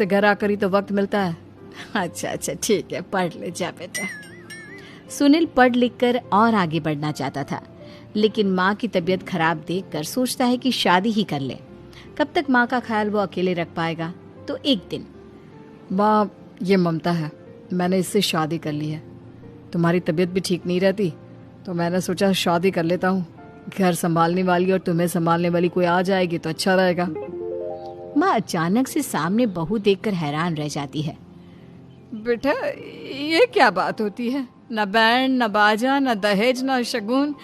से घर आकर ही तो वक्त मिलता है। अच्छा ठीक है, पढ़ ले जा बेटा। सुनील पढ़ लिख कर और आगे बढ़ना चाहता था, लेकिन माँ की तबीयत खराब देखकर सोचता है कि शादी ही कर ले। कब तक माँ का ख्याल वो अकेले रख पाएगा। तो एक दिन, माँ ये ममता है, मैंने इससे शादी कर ली है। तुम्हारी तबीयत भी ठीक नहीं रहती तो मैंने सोचा शादी कर लेता हूँ। घर संभालने वाली और तुम्हें संभालने वाली कोई आ जाएगी तो अच्छा रहेगा। माँ अचानक से सामने बहू देखकर हैरान रह जाती है। बेटा ये क्या बात होती है? न बैंड, न बाजा, न दहेज, न शगुन,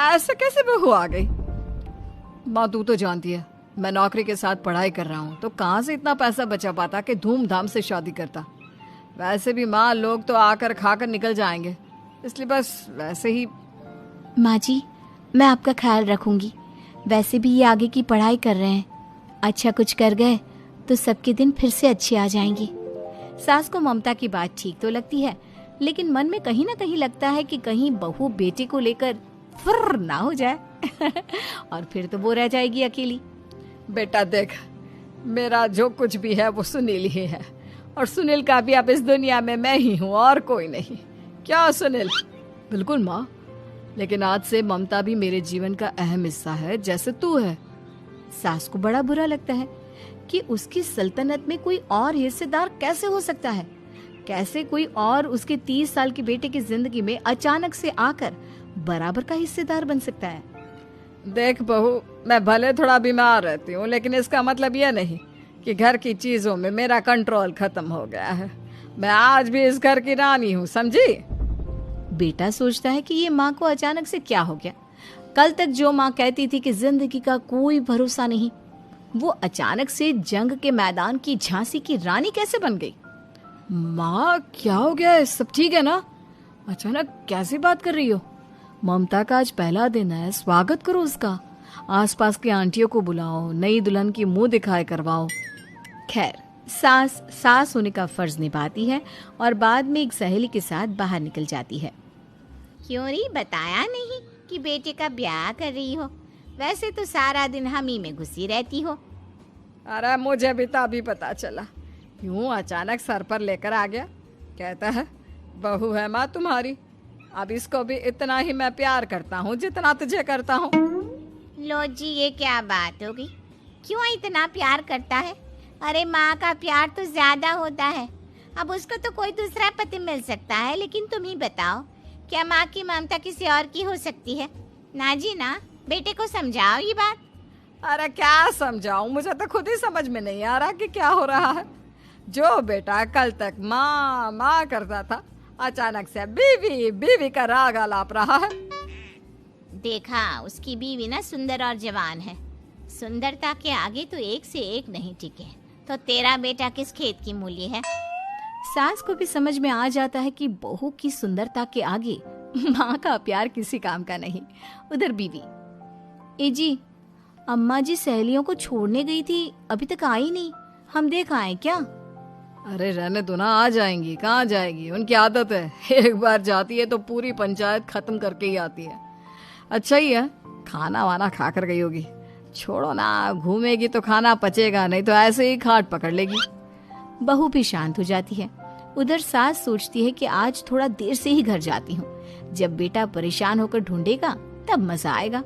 ऐसे कैसे बहू आ गई? माँ तू तो जानती है मैं नौकरी के साथ पढ़ाई कर रहा हूँ, तो कहाँ से इतना पैसा बचा पाता कि धूमधाम से शादी करता। वैसे भी माँ लोग तो आकर खाकर निकल जाएंगे, इसलिए बस वैसे ही। माँ जी मैं आपका ख्याल रखूंगी। वैसे भी ये आगे की पढ़ाई कर रहे हैं, अच्छा कुछ कर गए तो सबके दिन फिर से अच्छे आ जाएंगे। सास को ममता की बात ठीक तो लगती है, लेकिन मन में कहीं ना कहीं लगता है कि कहीं बहू बेटे को लेकर फुर्र ना हो जाए और फिर तो वो रह जाएगी अकेली। बेटा देख, मेरा जो कुछ भी है वो सुनील ही है, और सुनील का भी अब इस दुनिया में मैं ही हूँ और कोई नहीं। क्या सुनील? बिल्कुल माँ, लेकिन आज से ममता भी मेरे जीवन का अहम हिस्सा है, जैसे तू है। सास को बड़ा बुरा लगता है कि उसकी सल्तनत में कोई और हिस्सेदार कैसे हो सकता है। कैसे कोई और उसके 30 साल के बेटे की जिंदगी में अचानक से आकर बराबर का हिस्सेदार बन सकता है। देख बहू, मैं भले थोड़ा बीमार रहती हूँ, लेकिन इसका मतलब यह नहीं कि घर की चीजों में मेरा कंट्रोल खत्म हो गया है। मैं आज भी इस घर की रानी हूँ, समझी? बेटा सोचता है कि ये माँ को अचानक से क्या हो गया। कल तक जो माँ कहती थी कि जिंदगी का कोई भरोसा नहीं, वो अचानक से जंग के मैदान की झांसी की रानी कैसे बन गई? माँ क्या हो गया है? सब ठीक है ना? अचानक कैसी बात कर रही हो? ममता का आज पहला दिन है, स्वागत करो उसका। आसपास की आंटियों को बुलाओ, नई दुल्हन की मुंह दिखाए करवाओ। खैर, सास होने का फर्ज निभाती है और बाद में एक सहेली के साथ बाहर निकल जाती है। क्यों री बताया नहीं कि बेटे का ब्याह कर रही हो? वैसे तो सारा दिन हम ही में घुसी रहती हो। अरे मुझे भी तभी पता चला, यूं अचानक सर पर लेकर आ गया। कहता है बहू है माँ तुम्हारी, अब इसको भी इतना ही मैं प्यार करता हूँ जितना तुझे करता हूँ। लो जी, ये क्या बात हो गई? क्यों इतना प्यार करता है? अरे माँ का प्यार तो ज्यादा होता है। अब उसको तो कोई दूसरा पति मिल सकता है, लेकिन तुम ही बताओ, क्या माँ की ममता किसी और की हो सकती है? ना जी ना, बेटे को समझाओ ये बात। अरे क्या समझाऊं, मुझे तो खुद ही समझ में नहीं आ रहा कि क्या हो रहा है। जो बेटा कल तक माँ माँ करता था, अचानक से बीवी बीवी का राग आलाप रहा है। देखा, उसकी बीवी ना सुंदर और जवान है। सुंदरता के आगे तो एक से एक नहीं टिके, तो तेरा बेटा किस खेत की मूली है? सास को भी समझ में आ जाता है कि बहू की सुंदरता के आगे माँ का प्यार किसी काम का नहीं। उधर बीवी, ए जी, अम्मा जी सहेलियों को छोड़ने गई थी, अभी तक आई नहीं, हम देख आए क्या? अरे रहने दो ना, आ जाएंगी। कहाँ जाएगी, उनकी आदत है, एक बार जाती है तो पूरी पंचायत खत्म करके ही आती है। अच्छा ही है, खाना वाना खा कर गई होगी। छोड़ो ना, घूमेगी तो खाना पचेगा, नहीं तो ऐसे ही खाट पकड़ लेगी। बहू भी शांत हो जाती है। उधर सास सोचती है कि आज थोड़ा देर से ही घर जाती हूँ, जब बेटा परेशान होकर ढूंढेगा तब मजा आएगा।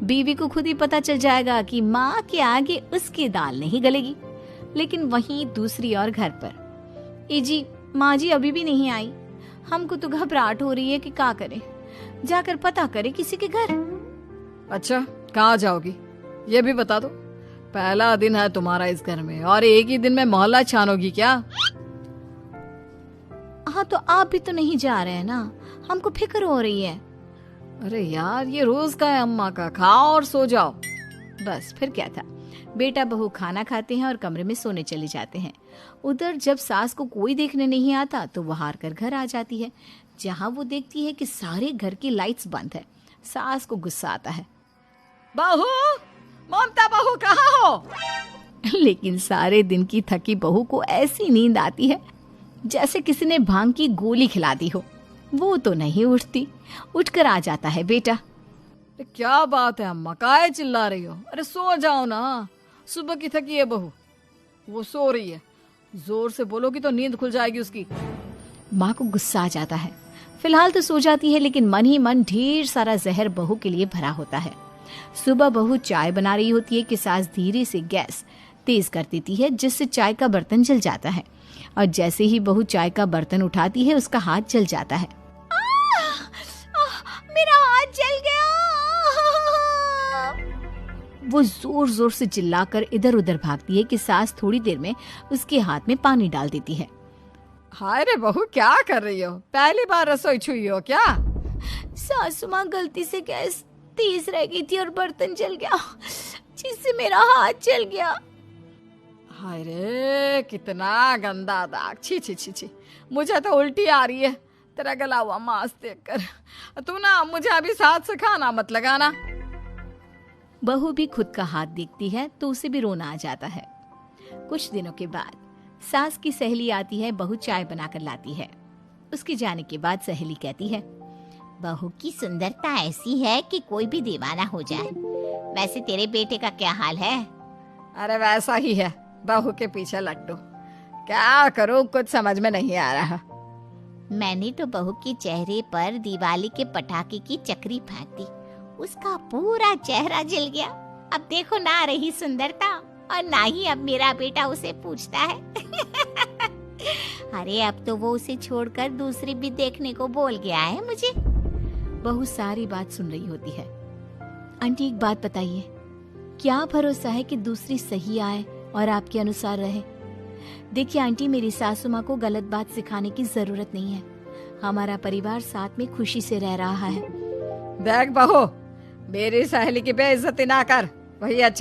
बीवी को खुद ही पता चल जाएगा कि माँ के आगे उसकी दाल नहीं गलेगी। लेकिन वहीं दूसरी ओर घर पर, ए जी, माँ जी अभी भी नहीं आई, हमको तो घबराहट हो रही है कि क्या करें, जाकर पता करें किसी के घर। अच्छा, कहाँ जाओगी ये भी बता दो। पहला दिन है तुम्हारा इस घर में और एक ही दिन में मोहल्ला छानोगी क्या? हाँ तो आप भी तो नहीं जा रहे हैं ना, हमको फिक्र हो रही है। अरे यार, ये रोज का है अम्मा का, खाओ और सो जाओ। बस फिर क्या था। बेटा बहू खाना खाते हैं और कमरे में सोने चले जाते हैं। उधर जब सास को कोई देखने नहीं आता तो वो हार कर घर आ जाती है, जहाँ वो देखती है कि सारे घर की लाइट्स बंद है। सास को गुस्सा आता है, बहू, ममता बहू कहाँ हो? लेकिन सारे दिन की थकी बहू को ऐसी नींद आती है जैसे किसी ने भांग की गोली खिला दी हो। वो तो नहीं उठती। उठकर आ जाता है बेटा। क्या बात है अम्मा, काहे चिल्ला रही हो? अरे सो जाओ ना, सुबह की थकी है बहू, वो सो रही है जोर से बोलोगी तो नींद खुल जाएगी उसकी। माँ को गुस्सा आ जाता है। फिलहाल तो सो जाती है, लेकिन मन ही मन ढेर सारा जहर बहू के लिए भरा होता है। सुबह बहू चाय बना रही होती है कि सास धीरे से गैस तेज कर देती है, जिससे चाय का बर्तन जल जाता है। और जैसे ही बहू चाय का बर्तन उठाती है, उसका हाथ जल जाता है। मेरा हाथ जल गया। वो जोर जोर से चिल्लाकर इधर उधर भागती है कि सास थोड़ी देर में उसके हाथ में पानी डाल देती है। हाय रे बहू, क्या कर रही हो? पहली बार रसोई छुई हो क्या? सासू माँ गलती से गैस तेज रह गई थी और बर्तन जल गया, जिससे मेरा हाथ जल गया। हाय रे, कितना गंदा दाग। छी छी छी छी, मुझे तो उल्टी आ रही है तेरा गला हुआ मांस देखकर। तू ना मुझे अभी साथ से खाना मत लगाना। बहू भी खुद का हाथ देखती है तो उसे भी रोना आ जाता है। कुछ दिनों के बाद सास की सहेली आती है, बहू चाय बनाकर लाती है। उसके जाने के बाद सहेली कहती है, बहू की सुंदरता ऐसी है कि कोई भी दीवाना हो जाए। वैसे तेरे बेटे का क्या हाल है? अरे वैसा ही है, बहू के पीछे लट्टू। क्या करूं, कुछ समझ में नहीं आ रहा। मैंने तो बहू के चेहरे पर दिवाली के पटाखे की चक्री फेंक दी, उसका पूरा चेहरा जल गया। अब देखो ना रही सुंदरता, और ना ही अब मेरा बेटा उसे पूछता है। अरे अब तो वो उसे छोड़कर दूसरी भी देखने को बोल गया है मुझे। बहू सारी बात सुन रही होती है। आंटी एक बात बताइए, क्या भरोसा है कि दूसरी सही आए और आपके अनुसार रहे? देखिए आंटी, मेरी सासू माँ को गलत बात सिखाने की जरूरत नहीं है। हमारा परिवार साथ में खुशी से रह रहा है। देख बहू, मेरी सहेली की बेइज्जती ना कर, वही अच्छा